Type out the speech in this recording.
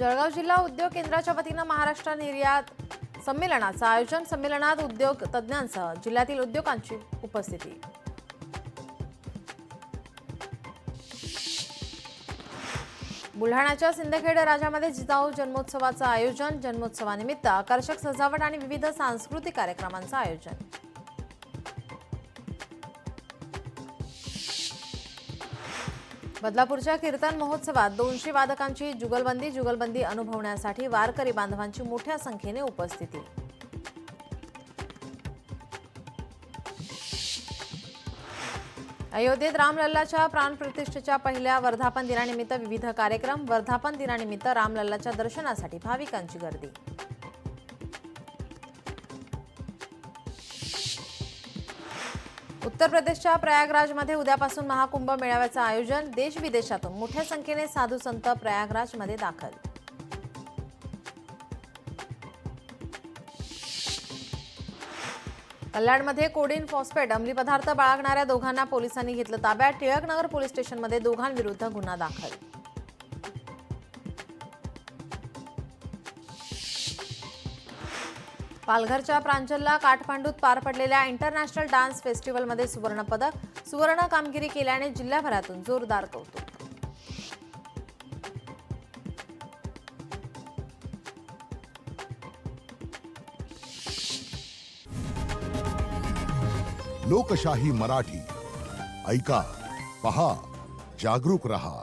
जळगाव जिल्हा उद्योग केंद्राच्या वतीनं महाराष्ट्र निर्यात संमेलनाचं आयोजन। संमेलनात उद्योग तज्ञांसह जिल्ह्यातील उद्योगांची उपस्थिती। बुलढाण्याच्या सिंदखेड राजामध्ये जिजाऊ जन्मोत्सवाचं आयोजन। जन्मोत्सवानिमित्त आकर्षक सजावट आणि विविध सांस्कृतिक कार्यक्रमांचं आयोजन। बदलापूरच्या कीर्तन महोत्सवात 200 वादकांची जुगलबंदी अनुभवण्यासाठी वारकरी बांधवांची मोठ्या संख्येने उपस्थिती। अयोध्येत रामलल्लाच्या प्राणप्रतिष्ठेच्या पहिल्या वर्धापन दिनानिमित्त विविध कार्यक्रम। वर्धापन दिनानिमित्त रामलल्लाच्या दर्शनासाठी भाविकांची गर्दी। उत्तर प्रदेशच्या प्रयागराजमध्ये उद्यापासून महाकुंभ मेळाव्याचं आयोजन। देश विदेशातून मोठ्या संख्येने साधू संत प्रयागराजमध्ये दाखल। कल्याणमध्ये कोडीन फॉस्फेट अंमली पदार्थ बाळगणाऱ्या दोघांना पोलिसांनी घेतलं ताब्यात। टिळकनगर पोलीस स्टेशनमध्ये दोघांविरुद्ध गुन्हा दाखल। पालघरच्या प्रांजलला काठमांडूत पार पडलेल्या इंटरनॅशनल डान्स फेस्टिवलमध्ये सुवर्ण पदक। सुवर्ण कामगिरी केल्याने जिल्ह्याभरातून जोरदार कौतुक। लोकशाही मराठी ऐका, पहा, जागरूक रहा।